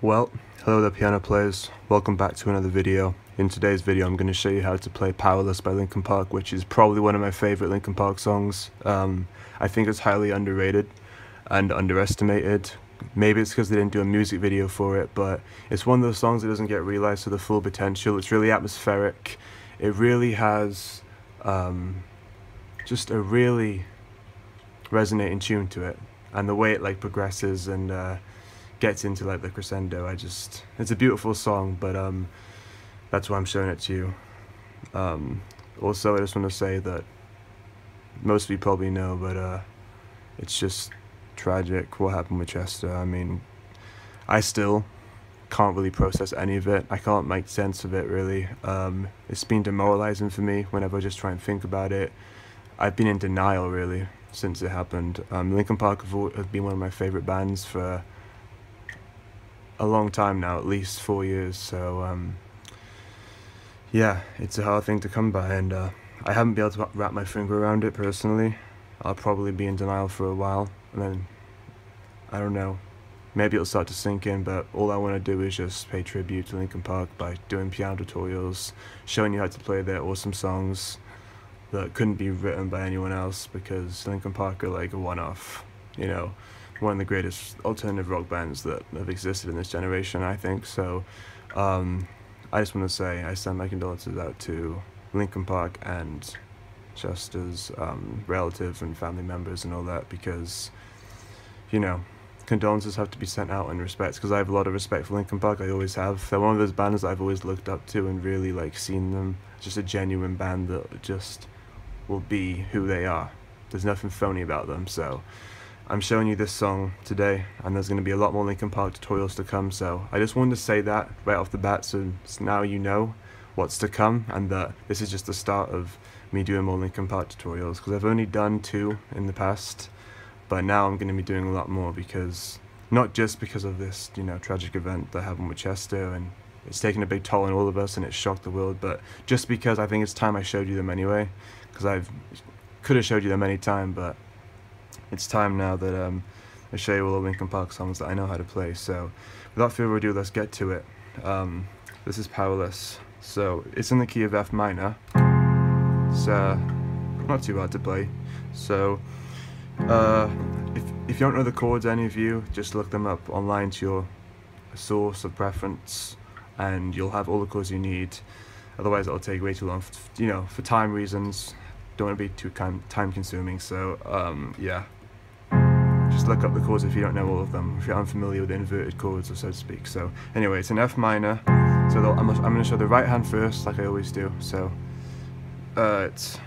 Well, hello there piano players, welcome back to another video. In today's video I'm going to show you how to play Powerless by Linkin Park, which is probably one of my favourite Linkin Park songs. I think it's highly underrated and underestimated. Maybe it's because they didn't do a music video for it, but it's one of those songs that doesn't get realised to the full potential. It's really atmospheric. It really has just a really resonating tune to it, and the way it progresses and gets into the crescendo. It's a beautiful song, but that's why I'm showing it to you. Also, I just want to say that most of you probably know, but it's just tragic what happened with Chester. I mean, I still can't really process any of it. I can't make sense of it, really. It's been demoralizing for me whenever I just try and think about it. I've been in denial, really, since it happened. Linkin Park have been one of my favorite bands for a long time now, at least 4 years, so yeah, it's a hard thing to come by, and I haven't been able to wrap my finger around it personally. I'll probably be in denial for a while, and then, I don't know, maybe it'll start to sink in, but all I want to do is just pay tribute to Linkin Park by doing piano tutorials, showing you how to play their awesome songs that couldn't be written by anyone else, because Linkin Park are like a one-off, you know, one of the greatest alternative rock bands that have existed in this generation, I think. So I just want to say I send my condolences out to Linkin Park and Chester's relatives and family members and all that, because, you know, condolences have to be sent out in respect, because I have a lot of respect for Linkin Park. I always have. They're one of those bands that I've always looked up to and really seen them. Just a genuine band that just will be who they are. There's nothing phony about them. So I'm showing you this song today, and there's going to be a lot more Linkin Park tutorials to come, so I just wanted to say that right off the bat, so now you know what's to come, and that this is just the start of me doing more Linkin Park tutorials, because I've only done 2 in the past, but now I'm going to be doing a lot more, because not just because of this, you know, tragic event that happened with Chester, and it's taken a big toll on all of us and it's shocked the world, but just because I think it's time I showed you them anyway, because I could have showed you them any time, but it's time now that I show you all the Linkin Park songs that I know how to play. So without further ado, let's get to it. This is Powerless. So it's in the key of F minor. It's not too hard to play. So if you don't know the chords, any of you, just look them up online to your source of preference, and you'll have all the chords you need. Otherwise it'll take way too long, for time reasons. Don't want to be too time consuming, so yeah, just look up the chords if you don't know all of them, if you're unfamiliar with inverted chords, or so to speak. So anyway, it's in F minor, so I'm going to show the right hand first, like I always do. So it's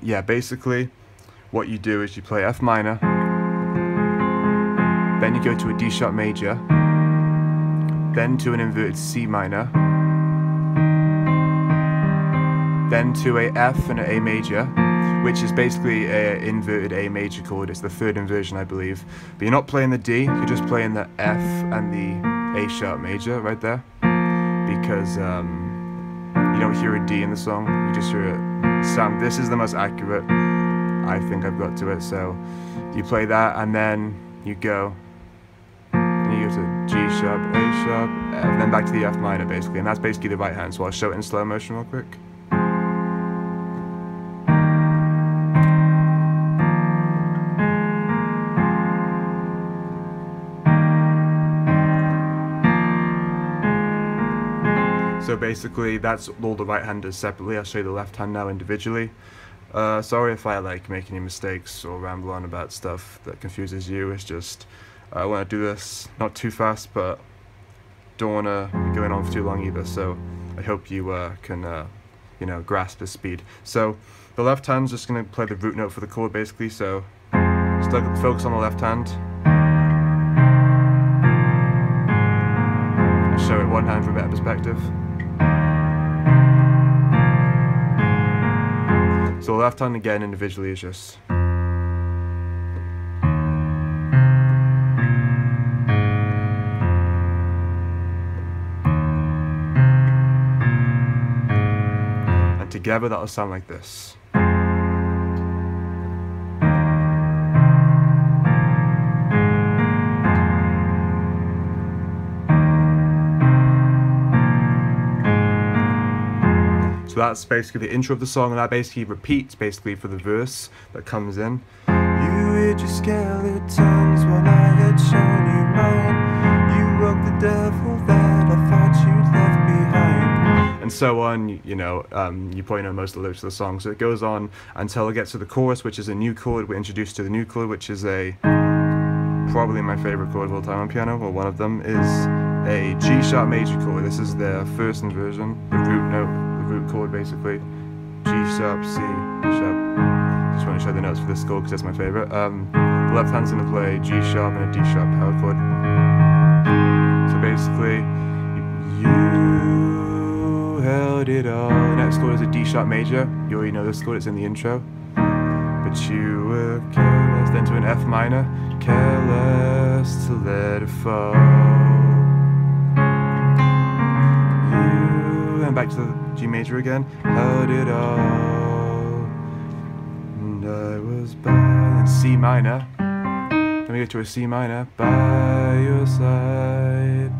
yeah, basically what you do is you play F minor, then you go to a D sharp major, then to an inverted C minor, then to a F and an A major, which is basically an inverted A major chord. It's the 3rd inversion, I believe. But you're not playing the D, you're just playing the F and the A sharp major right there, because you don't hear a D in the song, you just hear it sound. This is the most accurate I think I've got to it. So you play that, and then you go to G sharp, A sharp, F, and then back to the F minor, basically, and that's basically the right hand. So I'll show it in slow motion real quick. So basically that's all the right hand does separately. I'll show you the left hand now individually. Sorry if I make any mistakes or ramble on about stuff that confuses you. It's just I want to do this not too fast, but don't want to be going on for too long either. So I hope you can grasp the speed. So the left hand's just going to play the root note for the chord, basically. So just focus on the left hand. I'll show it one hand for a better perspective. So the left hand again individually is just together that'll sound like this. So that's basically the intro of the song, and that basically repeats basically for the verse that comes in. You hid your skeletons while I had shown you mine. You woke the devil that I thought you'd left behind. And so on, you know, you probably know most of the lyrics of the song. So it goes on until it gets to the chorus, which is a new chord. We're introduced to the new chord, which is probably my favorite chord of all time on piano, or one of them, is a G sharp major chord. This is the first inversion, the root note. Root chord basically, G sharp, C sharp. Just want to show the notes for this chord because that's my favorite. The left hand's going to play G sharp and a D sharp power chord. So basically, you held it all. The next chord is a D sharp major. You already know this chord, it's in the intro. But you were careless, then to an F minor, careless to let it fall. And back to the G major again, held it all, and I was by, and C minor, then we get to a C minor, by your side,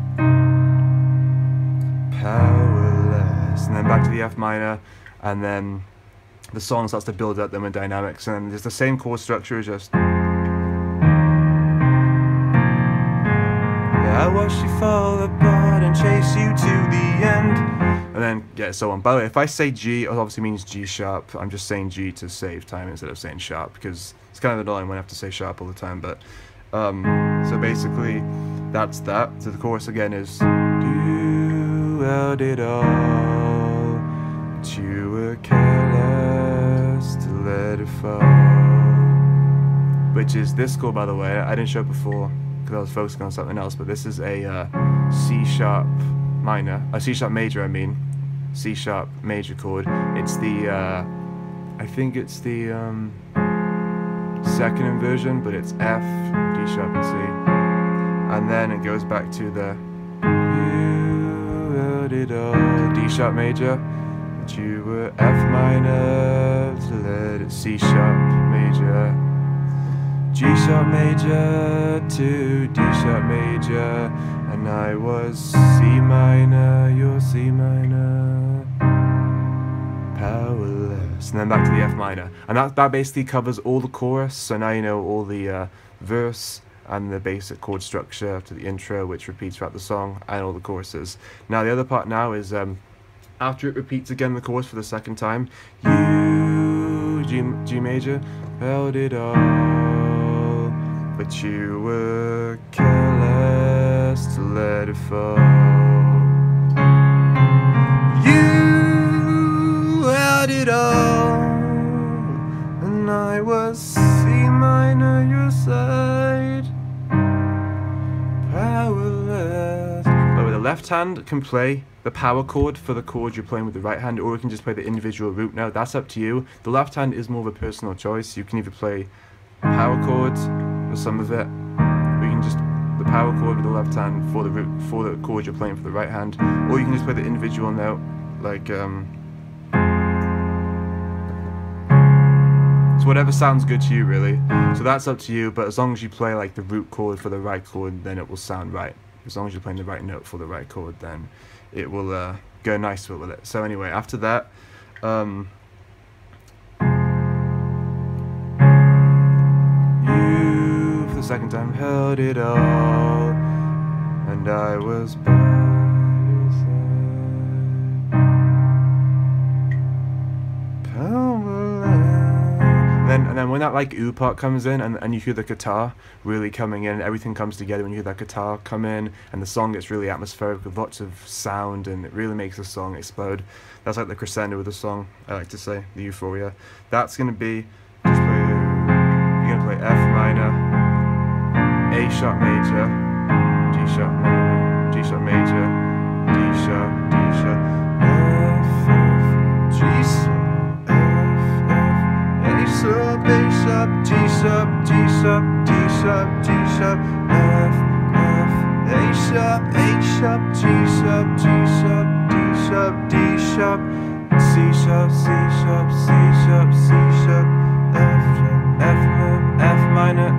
powerless, and then back to the F minor, and then the song starts to build up them in dynamics, and it's the same chord structure, just I watched you fall apart and chase you to the end. And then, yeah, so on. By the way, if I say G, it obviously means G sharp. I'm just saying G to save time instead of saying sharp, because it's kind of annoying when I have to say sharp all the time. But, so basically, that's that. So the chorus again is, you held it all, but you were careless to let it fall. Which is this chord, by the way. I didn't show it before because I was focusing on something else, but this is a C sharp minor, a C sharp major, I mean, C sharp major chord. It's the, I think it's the second inversion, but it's F, D sharp and C. And then it goes back to the, you held it all, D sharp major, but you were F minor to let it, C sharp major, G sharp major to D sharp major, and I was C minor, you're C minor, powerless, and then back to the F minor, and that basically covers all the chorus. So now you know all the verse and the basic chord structure to the intro, which repeats throughout the song, and all the choruses. Now the other part now is after it repeats again the chorus for the second time, you G major held it all, but you were careless to let it fall. You held it all, and I was C minor, your side, powerless. But with the left hand can play the power chord for the chord you're playing with the right hand, or you can just play the individual root note. That's up to you. The left hand is more of a personal choice. You can either play power chords for some of it, or you can just the power chord with the left hand for the root, for the chord you're playing for the right hand, or you can just play the individual note, like so whatever sounds good to you, really. So that's up to you, but as long as you play like the root chord for the right chord, then it will sound right. As long as you're playing the right note for the right chord, then it will go nice with it. So anyway, after that, you, for the second time, held it all, and I was by your side, powerless. And then when that like ooh part comes in, and you hear the guitar really coming in, everything comes together when you hear that guitar come in, and the song gets really atmospheric with lots of sound, and it really makes the song explode. That's like the crescendo of the song, I like to say, the euphoria. That's going to be, just play, you're going to play F minor, A sharp major, G sharp minor, G sharp major, D sharp, D sharp, F, F, G sharp, A sharp, G sharp, G sharp, D sharp, G sharp, F, F, A sharp, G sharp, G sharp, D sharp, D sharp, C sharp, C sharp, C sharp, C sharp, F minor,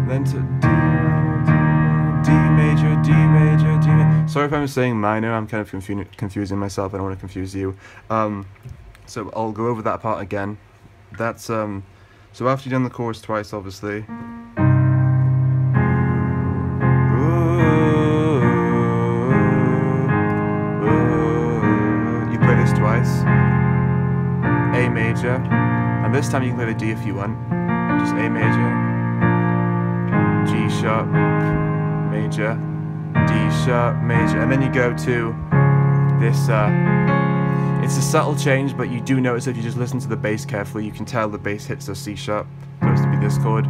then to D major, D major, D major. Sorry if I'm saying minor, I'm kind of confusing myself, I don't want to confuse you. So I'll go over that part again. That's, so after you've done the chorus twice, obviously, you play this twice, A major, and this time you can play the D if you want, just A major, G sharp, major, D sharp, major, and then you go to this, it's a subtle change, but you do notice if you just listen to the bass carefully, you can tell the bass hits a C sharp, supposed to be this chord,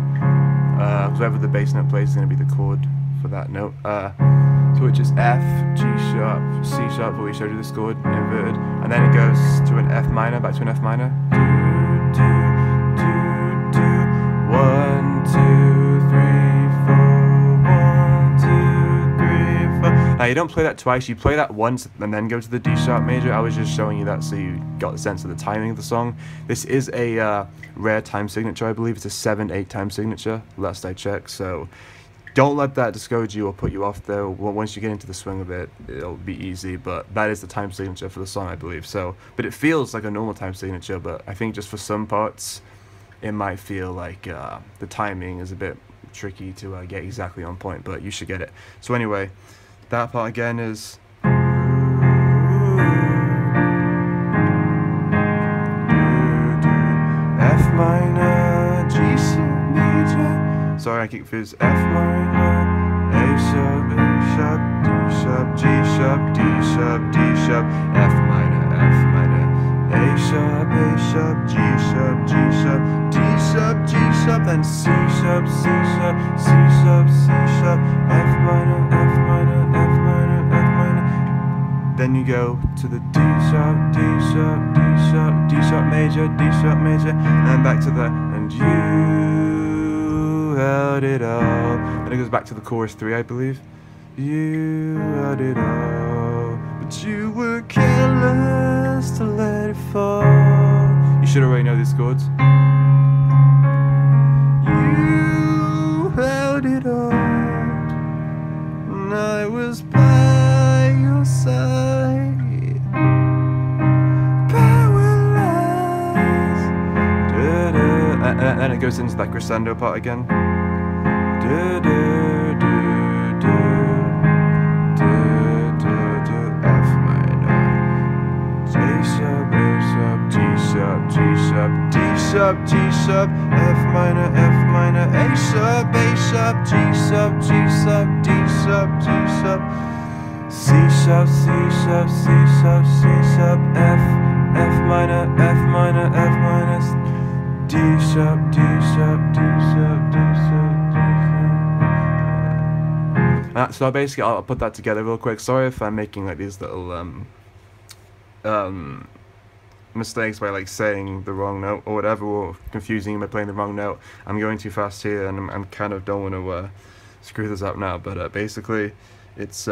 whoever the bass note plays is going to be the chord for that note, so which is F, G sharp, C sharp, where we showed you this chord, inverted, and then it goes to an F minor, back to an F minor, 1, 2, 3, 4, 1, 2, 3, 4. Now you don't play that twice, you play that once and then go to the D sharp major. I was just showing you that so you got the sense of the timing of the song. This is a rare time signature, I believe. It's a 7/8 time signature, last I checked, so don't let that discourage you or put you off though. Well, once you get into the swing of it, it'll be easy, but that is the time signature for the song, I believe. So, but it feels like a normal time signature, but I think just for some parts, it might feel like the timing is a bit tricky to get exactly on point, but you should get it. So anyway, that part again is F minor, G sharp major. Sorry, I keep confused. F minor, A sharp, D sharp, G sharp, D sharp, D sharp, F minor, A sharp, G sharp, G sharp, D sharp, G sharp, then C sharp, C sharp, C sharp, C sharp, F minor, then you go to the D sharp, D sharp, D sharp, D sharp major, D sharp major, and back to the, and you held it all. And it goes back to the chorus 3, I believe. You held it all, but you were careless to let it fall. You should already know these chords. You held it all, and I was by your side. Powerless. And it goes into that crescendo part again. F minor, G sharp, A sharp, G sharp, G sharp, D sharp, G sharp, F minor, A sharp, G sharp, G sharp, D sharp, G sharp, C sharp, C sharp, C sharp, C sharp, F minor, D sharp, D sharp, D sharp, D sharp, D sharp. So basically, I'll put that together real quick. Sorry if I'm making like these little mistakes by like saying the wrong note or whatever, or confusing by playing the wrong note. I'm going too fast here, and I'm kind of don't want to screw this up now. But basically, it's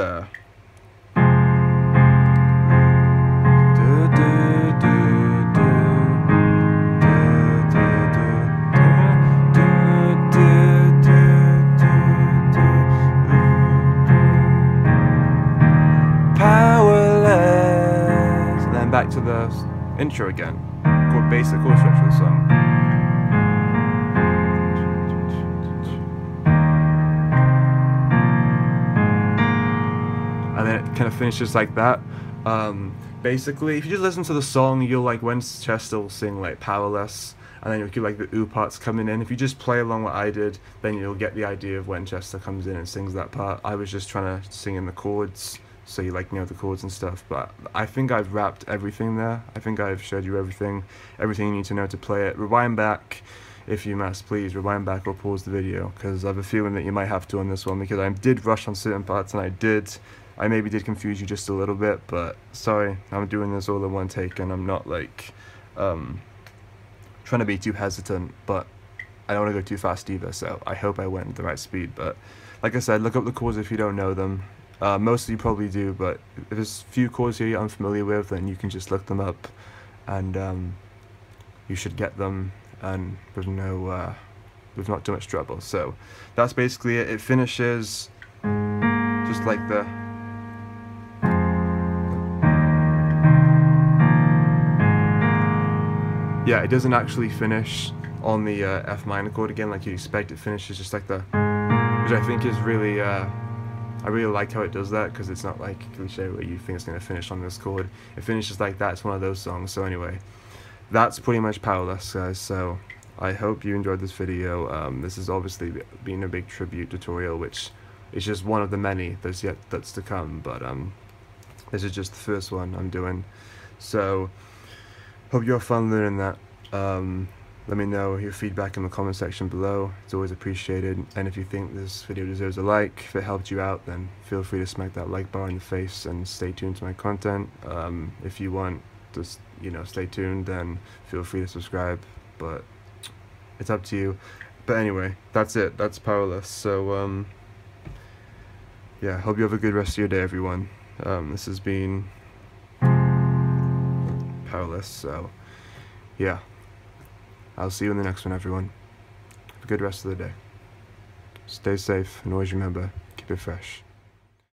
Powerless, and then back to the intro again, basic chord structure of the song. And then it kind of finishes like that. Basically, if you just listen to the song, you'll like Winchester will sing like Powerless, and then you'll get like the ooh parts coming in. If you just play along what I did, then you'll get the idea of Winchester comes in and sings that part. I was just trying to sing in the chords, so you like know the chords and stuff, but I think I've wrapped everything there. I think I've showed you everything you need to know to play it. Rewind back if you must, please rewind back or pause the video, because I have a feeling that you might have to on this one, because I did rush on certain parts, and I maybe did confuse you just a little bit, but sorry, I'm doing this all in one take, and I'm not like trying to be too hesitant, but I don't want to go too fast either, so I hope I went at the right speed. But like I said, look up the chords if you don't know them. Most of you probably do, but if there's a few chords here you're unfamiliar with, then you can just look them up, and you should get them, and with not too much trouble. So that's basically it. It finishes just like the. Yeah, it doesn't actually finish on the F minor chord again like you'd expect. It finishes just like the, which I think is really, I really like how it does that, because it's not like cliche where you think it's going to finish on this chord. It finishes like that. It's one of those songs. So anyway, that's pretty much Powerless, guys. So I hope you enjoyed this video. This has obviously been a big tribute tutorial, which is just one of the many that's to come, but this is just the first one I'm doing. So hope you have fun learning that. Let me know your feedback in the comment section below. It's always appreciated. And if you think this video deserves a like, if it helped you out, then feel free to smack that like bar in the face and stay tuned to my content. If you want to, stay tuned, then feel free to subscribe. But it's up to you. But anyway, that's it. That's Powerless. So yeah, hope you have a good rest of your day, everyone. This has been Powerless. So yeah, I'll see you in the next one, everyone. Have a good rest of the day. Stay safe, and always remember, keep it fresh.